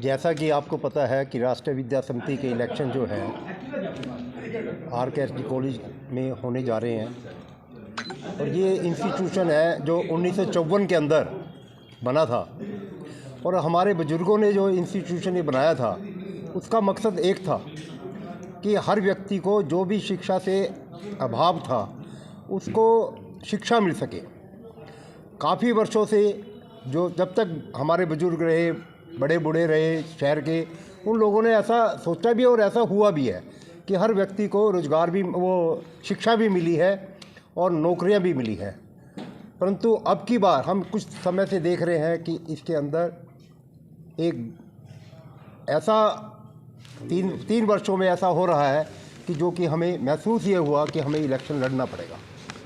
जैसा कि आपको पता है कि राष्ट्रीय विद्या समिति के इलेक्शन जो है RKSD कॉलेज में होने जा रहे हैं और ये इंस्टीट्यूशन है जो 1954 के अंदर बना था और हमारे बुजुर्गों ने जो इंस्टीट्यूशन ये बनाया था उसका मकसद एक था कि हर व्यक्ति को जो भी शिक्षा से अभाव था उसको शिक्षा मिल सके। काफ़ी वर्षों से जो जब तक हमारे बुजुर्ग रहे, बड़े बूढ़े रहे शहर के, उन लोगों ने ऐसा सोचा भी और ऐसा हुआ भी है कि हर व्यक्ति को रोज़गार भी, वो शिक्षा भी मिली है और नौकरियां भी मिली है। परंतु अब की बार हम कुछ समय से देख रहे हैं कि इसके अंदर एक ऐसा तीन वर्षों में ऐसा हो रहा है कि जो कि हमें महसूस ये हुआ कि हमें इलेक्शन लड़ना पड़ेगा,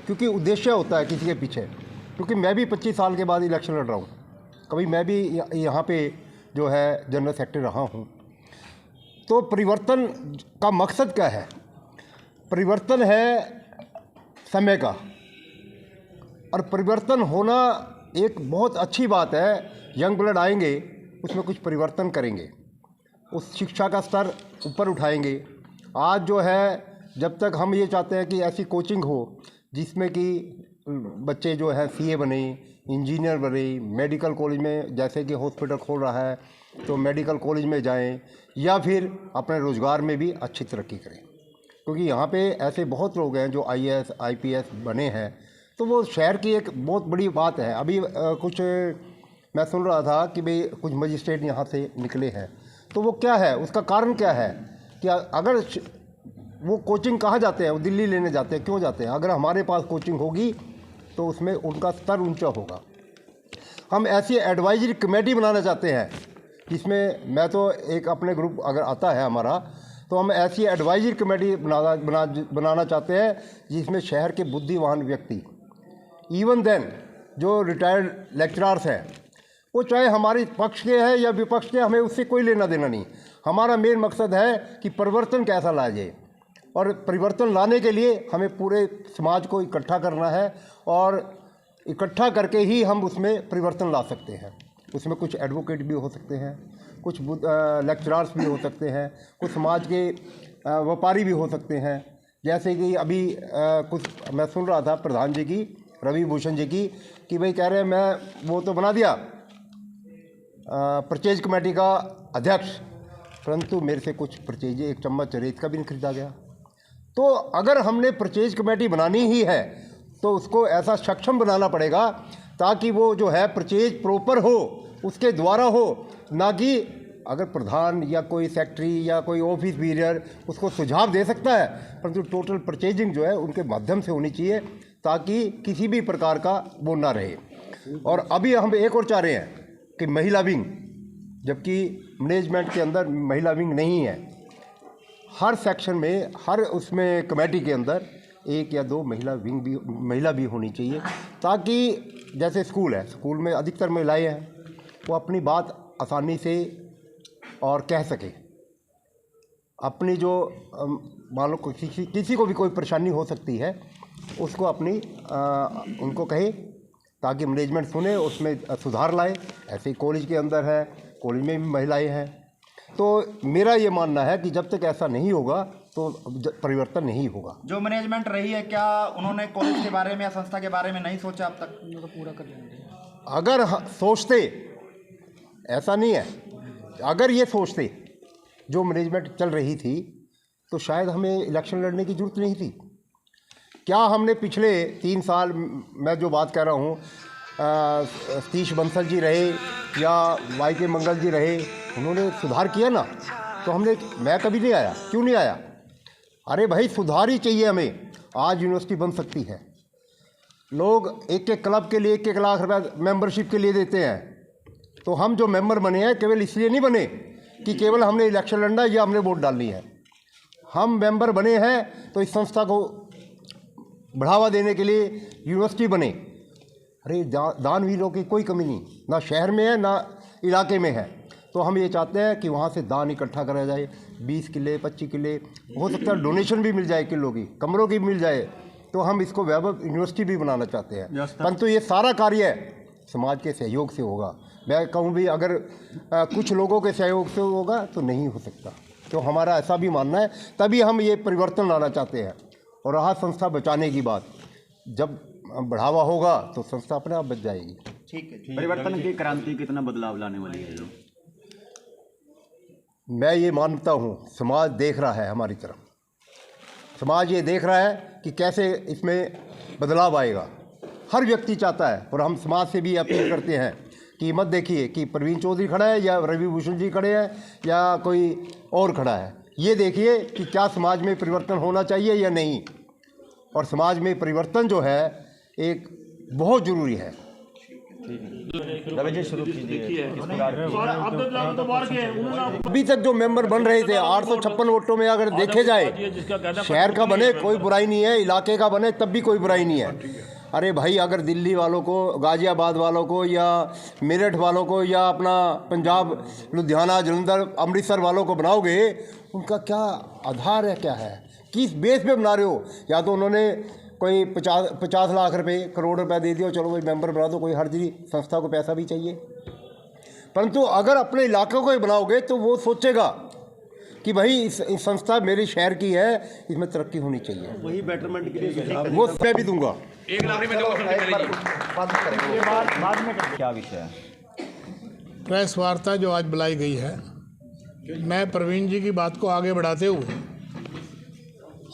क्योंकि उद्देश्य होता है किसी के पीछे। क्योंकि मैं भी 25 साल के बाद इलेक्शन लड़ रहा हूँ, कभी मैं भी यहाँ पे जो है जनरल सेक्रेटरी रहा हूँ। तो परिवर्तन का मकसद क्या है? परिवर्तन है समय का, और परिवर्तन होना एक बहुत अच्छी बात है। यंग ब्लड आएंगे, उसमें कुछ परिवर्तन करेंगे, उस शिक्षा का स्तर ऊपर उठाएंगे। आज जो है, जब तक हम ये चाहते हैं कि ऐसी कोचिंग हो जिसमें कि बच्चे जो है CA बने, इंजीनियर बने, मेडिकल कॉलेज में जैसे कि हॉस्पिटल खोल रहा है तो मेडिकल कॉलेज में जाएं, या फिर अपने रोज़गार में भी अच्छी तरक्की करें। क्योंकि यहाँ पे ऐसे बहुत लोग हैं जो IAS IPS बने हैं, तो वो शहर की एक बहुत बड़ी बात है। अभी कुछ मैं सुन रहा था कि भाई कुछ मजिस्ट्रेट यहाँ से निकले हैं, तो वो क्या है, उसका कारण क्या है कि अगर वो कोचिंग कहाँ जाते हैं, वो दिल्ली लेने जाते हैं, क्यों जाते हैं? अगर हमारे पास कोचिंग होगी तो उसमें उनका स्तर ऊंचा होगा। हम ऐसी एडवाइजरी कमेटी बनाना चाहते हैं जिसमें मैं तो एक अपने ग्रुप अगर आता है हमारा, तो हम ऐसी एडवाइजरी कमेटी बनाना चाहते हैं जिसमें शहर के बुद्धिमान व्यक्ति, इवन देन जो रिटायर्ड लेक्चरर्स हैं, वो चाहे हमारे पक्ष के हैं या विपक्ष के, हमें उससे कोई लेना देना नहीं। हमारा मेन मकसद है कि परिवर्तन कैसा लाया जाए, और परिवर्तन लाने के लिए हमें पूरे समाज को इकट्ठा करना है, और इकट्ठा करके ही हम उसमें परिवर्तन ला सकते हैं। उसमें कुछ एडवोकेट भी हो सकते हैं, कुछ लेक्चरर्स भी हो सकते हैं, कुछ समाज के व्यापारी भी हो सकते हैं। जैसे कि अभी कुछ मैं सुन रहा था प्रधान जी की, रवि भूषण जी की, कि भाई कह रहे हैं मैं वो तो बना दिया परचेज कमेटी का अध्यक्ष, परंतु मेरे से कुछ परचेज, एक चम्मच रेत का भी नहीं खरीदा गया। तो अगर हमने परचेज कमेटी बनानी ही है तो उसको ऐसा सक्षम बनाना पड़ेगा ताकि वो जो है परचेज प्रॉपर हो, उसके द्वारा हो, ना कि अगर प्रधान या कोई सेक्रेटरी या कोई ऑफिस बीरियर उसको सुझाव दे सकता है, परंतु टोटल परचेजिंग जो है उनके माध्यम से होनी चाहिए ताकि किसी भी प्रकार का वो ना रहे। और अभी हम एक और चाह रहे हैं कि महिला विंग, जबकि मैनेजमेंट के अंदर महिला विंग नहीं है। हर सेक्शन में, हर उसमें कमेटी के अंदर 1 या 2 महिला भी होनी चाहिए, ताकि जैसे स्कूल है, स्कूल में अधिकतर महिलाएं हैं, वो अपनी बात आसानी से और कह सके। अपनी जो मान लो किसी को भी कोई परेशानी हो सकती है, उसको अपनी उनको कहे ताकि मैनेजमेंट सुने, उसमें सुधार लाए। ऐसे ही कॉलेज के अंदर है, कॉलेज में भी महिलाएं हैं। तो मेरा ये मानना है कि जब तक ऐसा नहीं होगा तो परिवर्तन नहीं होगा। जो मैनेजमेंट रही है, क्या उन्होंने कॉलेज के बारे में या संस्था के बारे में नहीं सोचा अब तक? तो पूरा कर लेंगे। अगर सोचते, ऐसा नहीं है, अगर ये सोचते जो मैनेजमेंट चल रही थी तो शायद हमें इलेक्शन लड़ने की जरूरत नहीं थी। क्या हमने पिछले 3 साल, मैं जो बात कर रहा हूँ, सतीश बंसल जी रहे या YK मंगल जी रहे, उन्होंने सुधार किया ना, तो हमने, मैं कभी नहीं आया, क्यों नहीं आया? अरे भाई सुधार ही चाहिए हमें। आज यूनिवर्सिटी बन सकती है, लोग एक क्लब के लिए 1-1 लाख रुपया मेंबरशिप के लिए देते हैं, तो हम जो मेंबर बने हैं केवल इसलिए नहीं बने कि केवल हमने इलेक्शन लड़ना है या हमने वोट डालनी है। हम मेंबर बने हैं तो इस संस्था को बढ़ावा देने के लिए यूनिवर्सिटी बने। अरे दानवीरों की कोई कमी नहीं, ना शहर में है ना इलाके में है। तो हम ये चाहते हैं कि वहाँ से दान इकट्ठा करा जाए, 20 किले 25 किले, हो सकता है डोनेशन भी मिल जाए, किलो की, कमरों की मिल जाए, तो हम इसको वैभव यूनिवर्सिटी भी बनाना चाहते हैं। परंतु ये सारा कार्य समाज के सहयोग से होगा। मैं कहूँ भी अगर कुछ लोगों के सहयोग से होगा तो नहीं हो सकता। तो हमारा ऐसा भी मानना है, तभी हम ये परिवर्तन लाना चाहते हैं। और रहा संस्था बचाने की बात, जब बढ़ावा होगा तो संस्था अपने आप बच जाएगी। ठीक है। परिवर्तन की क्रांति कितना बदलाव लाने वाली है? मैं ये मानता हूँ समाज देख रहा है हमारी तरफ, समाज ये देख रहा है कि कैसे इसमें बदलाव आएगा। हर व्यक्ति चाहता है, और हम समाज से भी अपील करते हैं कि मत देखिए कि प्रवीण चौधरी खड़ा है या रवि भूषण जी खड़े हैं या कोई और खड़ा है, ये देखिए कि क्या समाज में परिवर्तन होना चाहिए या नहीं। और समाज में परिवर्तन जो है एक बहुत ज़रूरी है। रवि जी शुरू कीजिए। अभी तक जो मेंबर बन रहे थे 856 वोटों में अगर देखे जाए, शहर का बने कोई बुराई नहीं है, इलाके का बने तब भी कोई बुराई नहीं है। अरे भाई, अगर दिल्ली वालों को, गाजियाबाद वालों को या मेरठ वालों को या अपना पंजाब, लुधियाना, जलंधर, अमृतसर वालों को बनाओगे, उनका क्या आधार है, क्या है, किस बेस पे बना रहे हो? या तो उन्होंने कोई 50 लाख रुपए, करोड़ रुपए दे दिया, चलो कोई मेंबर बना दो, कोई हर चीज़, संस्था को पैसा भी चाहिए। परंतु अगर अपने इलाके को ही बनाओगे तो वो सोचेगा कि भाई इस संस्था मेरे शहर की है, इसमें तरक्की होनी चाहिए, वही बेटरमेंट के लिए वो मैं भी दूंगा। क्या विषय है? प्रेस वार्ता जो आज बुलाई गई है, मैं प्रवीण जी की बात को आगे बढ़ाते हुए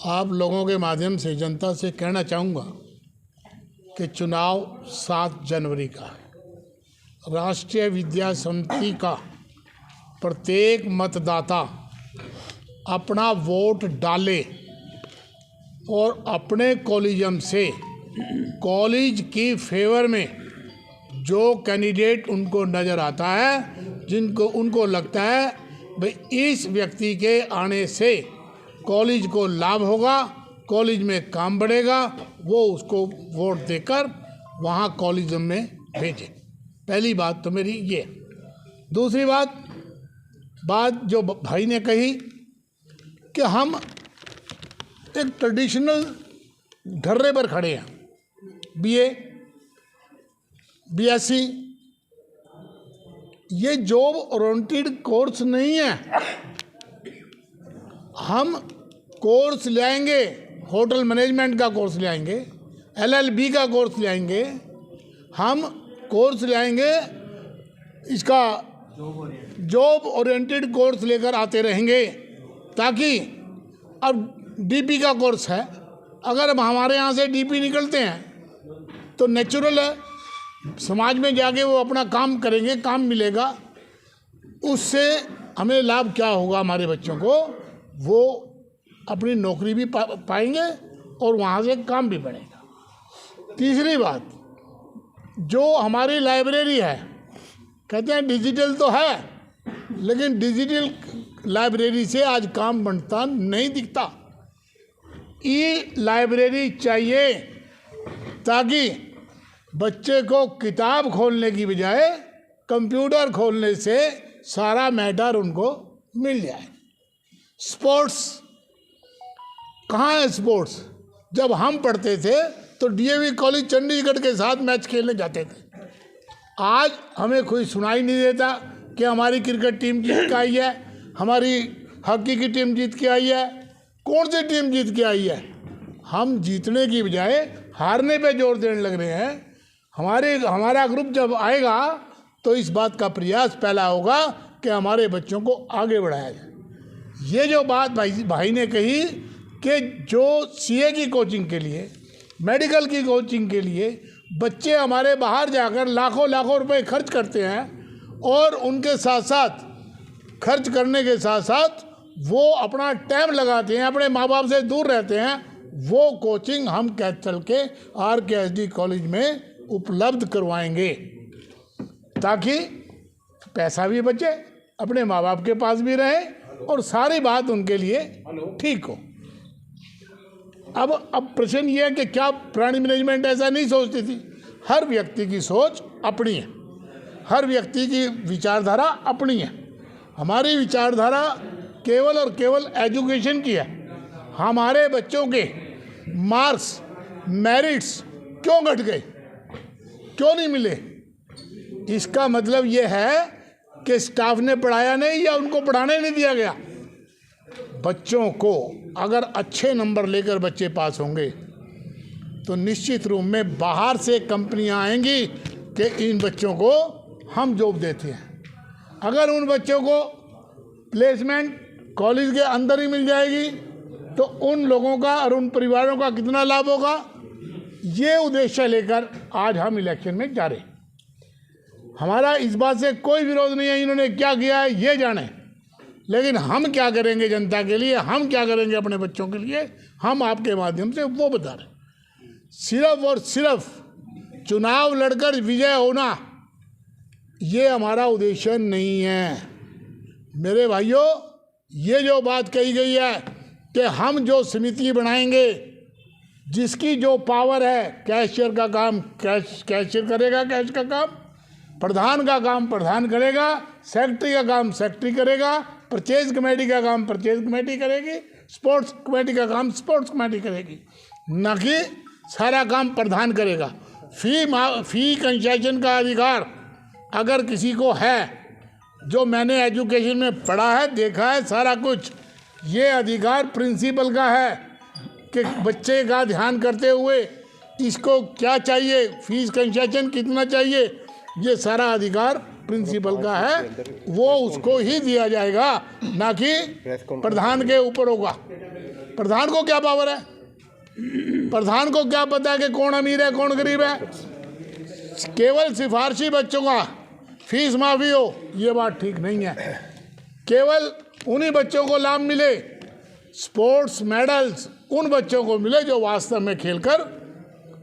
आप लोगों के माध्यम से जनता से कहना चाहूँगा कि चुनाव 7 जनवरी का है। राष्ट्रीय विद्या समिति का प्रत्येक मतदाता अपना वोट डाले और अपने कॉलेजम से कॉलेज की फेवर में जो कैंडिडेट उनको नज़र आता है, जिनको उनको लगता है भाई इस व्यक्ति के आने से कॉलेज को लाभ होगा, कॉलेज में काम बढ़ेगा, वो उसको वोट देकर वहाँ कॉलेज में भेजें। पहली बात तो मेरी ये। दूसरी बात जो भाई ने कही कि हम एक ट्रेडिशनल ढर्रे पर खड़े हैं, BA, BSc, ये जॉब ओरिएंटेड कोर्स नहीं है। हम कोर्स ले आएंगे, होटल मैनेजमेंट का कोर्स ले आएंगे, LLB का कोर्स ले आएंगे, हम कोर्स ले आएंगे, इसका जॉब ओरिएंटेड कोर्स लेकर आते रहेंगे, ताकि अब DP का कोर्स है, अगर अब हमारे यहाँ से DP निकलते हैं तो नेचुरल है समाज में जाके वो अपना काम करेंगे, काम मिलेगा, उससे हमें लाभ क्या होगा, हमारे बच्चों को वो अपनी नौकरी भी पाएंगे और वहाँ से काम भी बढ़ेगा। तीसरी बात, जो हमारी लाइब्रेरी है, कहते हैं डिजिटल तो है, लेकिन डिजिटल लाइब्रेरी से आज काम बनता नहीं दिखता। लाइब्रेरी चाहिए ताकि बच्चे को किताब खोलने की बजाय कंप्यूटर खोलने से सारा मैटर उनको मिल जाए। स्पोर्ट्स कहाँ है? स्पोर्ट्स जब हम पढ़ते थे तो DAV कॉलेज चंडीगढ़ के साथ मैच खेलने जाते थे। आज हमें कोई सुनाई नहीं देता कि हमारी क्रिकेट टीम जीत के आई है, हमारी हॉकी की टीम जीत के आई है। कौन सी टीम जीत के आई है? हम जीतने की बजाय हारने पे जोर देने लग रहे हैं। हमारा ग्रुप जब आएगा तो इस बात का प्रयास पहला होगा कि हमारे बच्चों को आगे बढ़ाया जाए। ये जो बात भाई ने कही कि जो CA की कोचिंग के लिए, मेडिकल की कोचिंग के लिए बच्चे हमारे बाहर जाकर लाखों रुपए खर्च करते हैं, और उनके साथ साथ खर्च करने के साथ साथ वो अपना टाइम लगाते हैं, अपने माँ बाप से दूर रहते हैं, वो कोचिंग हम कैथल के RKSD कॉलेज में उपलब्ध करवाएंगे, ताकि पैसा भी बचे, अपने माँ बाप के पास भी रहे और सारी बात उनके लिए ठीक हो। अब प्रश्न ये है कि क्या प्राणी मैनेजमेंट ऐसा नहीं सोचती थी? हर व्यक्ति की सोच अपनी है, हर व्यक्ति की विचारधारा अपनी है। हमारी विचारधारा केवल और केवल एजुकेशन की है। हमारे बच्चों के मार्क्स, मेरिट्स क्यों घट गए, क्यों नहीं मिले? इसका मतलब ये है कि स्टाफ ने पढ़ाया नहीं या उनको पढ़ाने नहीं दिया गया। बच्चों को अगर अच्छे नंबर लेकर बच्चे पास होंगे तो निश्चित रूप में बाहर से कंपनियां आएंगी कि इन बच्चों को हम जॉब देते हैं। अगर उन बच्चों को प्लेसमेंट कॉलेज के अंदर ही मिल जाएगी तो उन लोगों का और उन परिवारों का कितना लाभ होगा। ये उद्देश्य लेकर आज हम इलेक्शन में जा रहे हैं। हमारा इस बात से कोई विरोध नहीं है, इन्होंने क्या किया है ये जाने, लेकिन हम क्या करेंगे जनता के लिए, हम क्या करेंगे अपने बच्चों के लिए, हम आपके माध्यम से वो बता रहे हैं। सिर्फ और सिर्फ चुनाव लड़कर विजय होना ये हमारा उद्देश्य नहीं है। मेरे भाइयों, ये जो बात कही गई है कि हम जो समिति बनाएंगे, जिसकी जो पावर है, कैशियर का काम कैशियर करेगा, कैश का काम प्रधान का काम प्रधान करेगा, सेक्रेटरी का काम सेक्रेटरी करेगा, परचेज कमेटी का काम परचेज कमेटी करेगी, स्पोर्ट्स कमेटी का काम स्पोर्ट्स कमेटी करेगी, न कि सारा काम प्रधान करेगा। फी कंसेशन का अधिकार अगर किसी को है, जो मैंने एजुकेशन में पढ़ा है, देखा है सारा कुछ, ये अधिकार प्रिंसिपल का है कि बच्चे का ध्यान करते हुए इसको क्या चाहिए, फीस कंसेशन कितना चाहिए, ये सारा अधिकार प्रिंसिपल का है, वो उसको ही दिया जाएगा, ना कि प्रधान के ऊपर होगा। प्रधान को क्या पावर है? प्रधान को क्या पता है कि कौन अमीर है कौन गरीब है? केवल सिफारशी बच्चों का फीस माफ़ी हो, ये बात ठीक नहीं है। केवल उन्हीं बच्चों को लाभ मिले, स्पोर्ट्स मेडल्स उन बच्चों को मिले जो वास्तव में खेलकर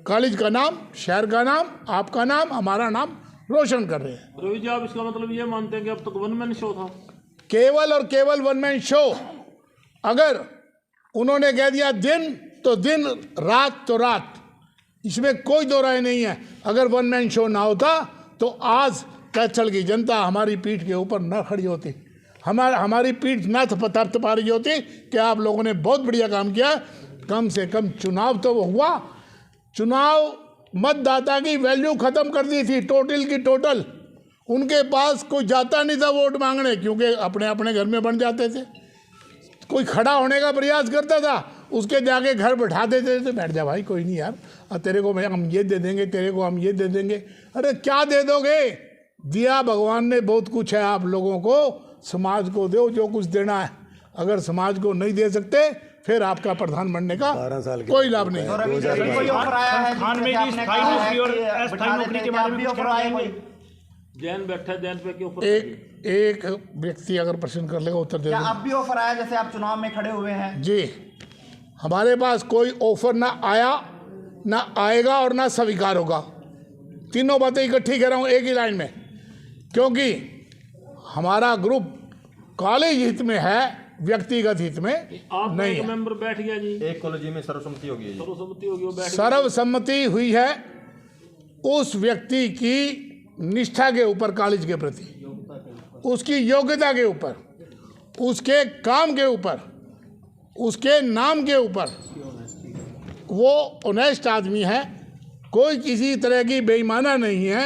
कॉलेज का नाम, शहर का नाम, आपका नाम, हमारा नाम रोशन कर रहे हैं। रवि जी, आप इसका मतलब ये मानते हैं कि अब तक वन मैन शो था? केवल और केवल वन मैन शो। अगर उन्होंने कह दिया दिन तो दिन, रात तो रात, इसमें कोई दो राय नहीं है। अगर वन मैन शो ना होता तो आज कैथल की जनता हमारी पीठ के ऊपर न खड़ी होती, हमारी पीठ न थपथप पा रही होती कि आप लोगों ने बहुत बढ़िया काम किया। कम से कम चुनाव तो हुआ। चुनाव मतदाता की वैल्यू ख़त्म कर दी थी, टोटल की टोटल। उनके पास कोई जाता नहीं था वोट मांगने, क्योंकि अपने अपने घर में बन जाते थे। कोई खड़ा होने का प्रयास करता था, उसके जाके घर बैठा देते थे, बैठ जा भाई कोई नहीं यार, तेरे को हम ये दे देंगे, तेरे को हम ये दे देंगे। अरे क्या दे दोगे? दिया भगवान ने बहुत कुछ है आप लोगों को, समाज को दो जो कुछ देना है। अगर समाज को नहीं दे सकते फिर आपका प्रधान बनने का कोई लाभ नहीं है। कोई ऑफर आया है खान में जैसे की आपने स्थायी कहा नौकरी और है कि अस्थायी नौकरी के बारे में भी कुछ ऑफर कहना आया कोई? चाहेंगे? जैन बैठा है, जैन पे के ऊपर एक व्यक्ति अगर प्रश्न कर लेगा उत्तर दे क्या देगा। अब भी ऑफर आया जैसे आप चुनाव में खड़े हुए हैं? जी, हमारे पास कोई ऑफर ना आया, ना आएगा और ना स्वीकार होगा। तीनों बातें इकट्ठी कह रहा हूँ एक ही लाइन में, क्योंकि हमारा ग्रुप कॉलेज हित में है, व्यक्तिगत हित में आप नहीं एक है। मेंबर बैठ गया जी, एक कॉलेज में सर्वसम्मति होगी है जी। सर्वसम्मति होगी, वो बैठ गया। सर्वसम्मति हुई है उस व्यक्ति की निष्ठा के ऊपर, कॉलेज के प्रति, उसकी योग्यता के ऊपर, उसके काम के ऊपर, उसके नाम के ऊपर। वो ऑनेस्ट आदमी है, कोई किसी तरह की बेईमाना नहीं है।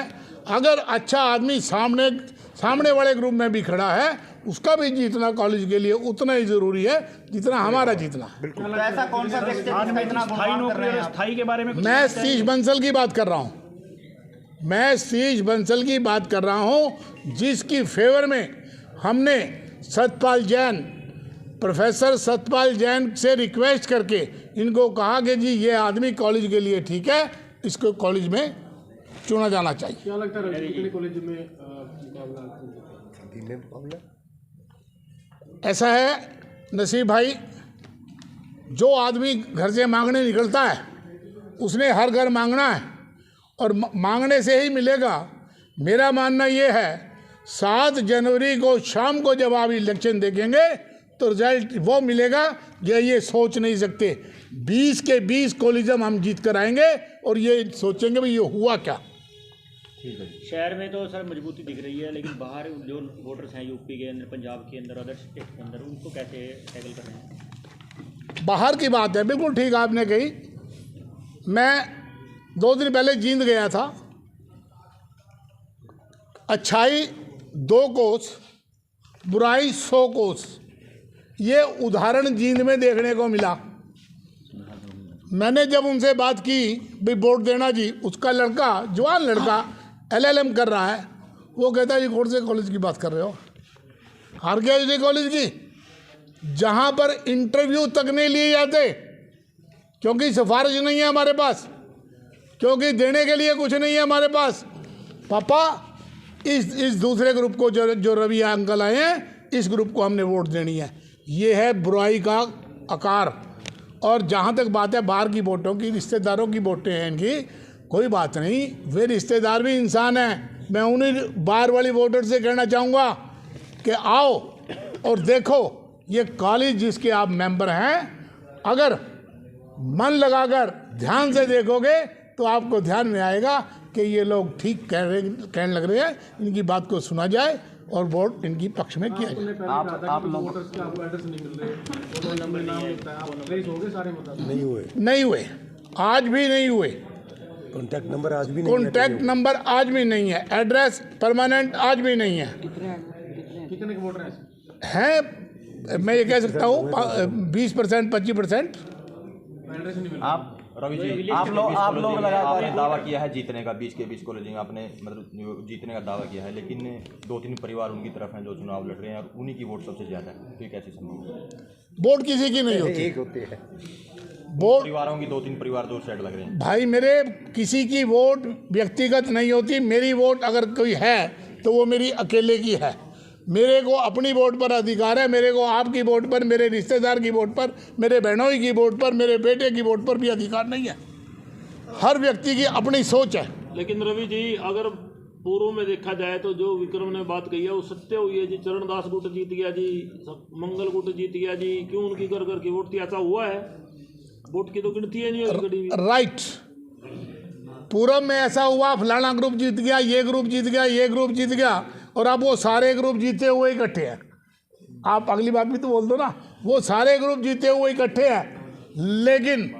अगर अच्छा आदमी सामने वाले ग्रुप में भी खड़ा है, उसका भी जीतना कॉलेज के लिए उतना ही ज़रूरी है जितना हमारा जीतना। तो ऐसा कौन सा व्यक्ति है जिसका इतना स्थायी गुणगान कर नौकरी रहे और हैं आप? स्थायी के बारे में कुछ मैं सतीश बंसल की बात कर रहा हूँ, मैं सतीश बंसल की बात कर रहा हूँ, जिसकी फेवर में हमने सतपाल जैन, प्रोफेसर सतपाल जैन से रिक्वेस्ट करके इनको कहा कि जी ये आदमी कॉलेज के लिए ठीक है, इसको कॉलेज में चुना जाना चाहिए। क्या लगता है कितने कॉलेज में ऐसा है नसीब भाई, जो आदमी घर से मांगने निकलता है उसने हर घर मांगना है और मांगने से ही मिलेगा। मेरा मानना ये है 7 जनवरी को शाम को जब आप इलेक्शन देखेंगे तो रिजल्ट वो मिलेगा ये सोच नहीं सकते। 20 के 20 कॉलेजम हम जीत कर आएंगे और ये सोचेंगे भाई ये हुआ क्या। शहर में तो सर मजबूती दिख रही है, लेकिन बाहर जो वोटर्स हैं यूपी के अंदर, पंजाब के अंदर, अदर स्टेट के अंदर, उनको कैसे टैकल कर रहे हैं? बाहर की बात है, बिल्कुल ठीक आपने कही। मैं 2 दिन पहले जींद गया था, अच्छाई 2 कोस, बुराई 100 कोस, ये उदाहरण जींद में देखने को मिला। मैंने जब उनसे बात की भाई वोट देना जी, उसका लड़का, जवान लड़का LLM कर रहा है, वो कहता है जी कौन से कॉलेज की बात कर रहे हो, हार गया जी कॉलेज की, जहाँ पर इंटरव्यू तक नहीं लिए जाते, क्योंकि सिफारिश नहीं है हमारे पास, क्योंकि देने के लिए कुछ नहीं है हमारे पास। पापा इस दूसरे ग्रुप को जो रवि अंकल आए हैं, इस ग्रुप को हमने वोट देनी है। ये है बुराई का आकार। और जहाँ तक बात है बाहर की वोटों की, रिश्तेदारों की वोटें हैं इनकी, कोई बात नहीं, वे रिश्तेदार भी इंसान हैं। मैं उन्हीं बाहर वाली वोटर से कहना चाहूँगा कि आओ और देखो ये कॉलेज जिसके आप मेंबर हैं, अगर मन लगाकर ध्यान से देखोगे तो आपको ध्यान में आएगा कि ये लोग ठीक कहने लग रहे हैं, इनकी बात को सुना जाए और वोट इनकी पक्ष में किया जाए। आप लोग वोटर्स के आपको एड्रेस नहीं मिल रहे, फोन नंबर नहीं मिलता है, आप ट्रेस हो गए सारे मतलब नहीं हुए, आज भी नहीं हुए, कॉन्टैक्ट नंबर आज भी नहीं है, एड्रेस परमानेंट आज भी नहीं है। कितने के वोटर हैं? हैं, मैं ये कह सकता हूँ 20%, 25%। एड्रेस नहीं मिल रहा। आप रवि जी, आप लोग लगातार आपने दावा किया है जीतने का, 20 के 20 कॉलेज में आपने मतलब जीतने का दावा किया है, लेकिन 2-3 परिवार उनकी तरफ हैं जो चुनाव लड़ रहे हैं और उन्हीं की वोट सबसे ज़्यादा है, तो ये कैसे संभव है? वोट किसी की नहीं होती, एक होते हैं वोट परिवारों की 2-3 परिवार 2 साइड लग रहे हैं। भाई मेरे किसी की वोट व्यक्तिगत नहीं होती। मेरी वोट अगर कोई है तो वो मेरी अकेले की है। मेरे को अपनी वोट पर अधिकार है, मेरे को आपकी वोट पर, मेरे रिश्तेदार की वोट पर, मेरे बहनोई की वोट पर, मेरे बेटे की वोट पर भी अधिकार नहीं है। हर व्यक्ति की अपनी सोच है। लेकिन रवि जी, अगर पूर्व में देखा जाए तो जो विक्रम ने बात कही है वो सत्य हुई है जी। चरणदास गुट जीत गया जी, मंगल गुट जीत गया जी, क्यों उनकी कर की वोट थी? ऐसा हुआ है? वोट की तो गिनती है नहीं होगी कभी। राइट, पूरब में ऐसा हुआ, फलाना ग्रुप जीत गया, ये ग्रुप जीत गया, ये ग्रुप जीत गया, और अब वो सारे ग्रुप जीते हुए इकट्ठे हैं। आप अगली बात भी तो बोल दो ना, वो सारे ग्रुप जीते हुए इकट्ठे हैं, लेकिन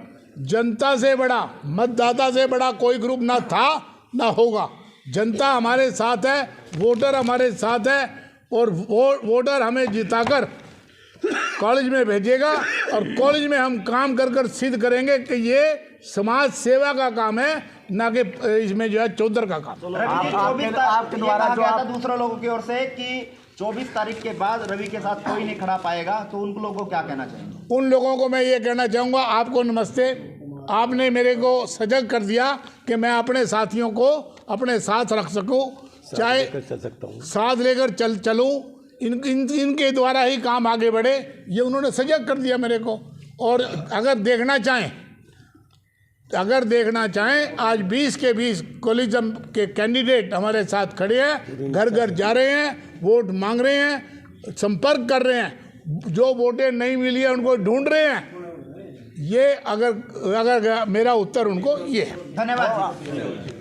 जनता से बड़ा, मतदाता से बड़ा कोई ग्रुप ना था ना होगा। जनता हमारे साथ है, वोटर हमारे साथ है, और वोटर हमें जिताकर कॉलेज में भेजेगा, और कॉलेज में हम काम कर कर सिद्ध करेंगे कि ये समाज सेवा का काम है, ना कि इसमें जो है चौधर का काम। आपके द्वारा जो आप दूसरे लोगों की ओर से कि 24 तारीख के बाद रवि के साथ कोई नहीं खड़ा पाएगा, तो उन लोगों को क्या कहना चाहेंगे? उन लोगों को मैं ये कहना चाहूँगा, आपको नमस्ते। आपने मेरे को सजग कर दिया कि मैं अपने साथियों को अपने साथ रख सकूं, चाहे साथ लेकर चलूं, इनके द्वारा ही काम आगे बढ़े, ये उन्होंने सजग कर दिया मेरे को। और अगर देखना चाहें आज 20 के 20 कॉलेजम के कैंडिडेट हमारे साथ खड़े हैं, घर घर जा रहे हैं, वोट मांग रहे हैं, संपर्क कर रहे हैं, जो वोटें नहीं मिली है उनको ढूंढ रहे हैं। ये अगर मेरा उत्तर उनको ये है। धन्यवाद।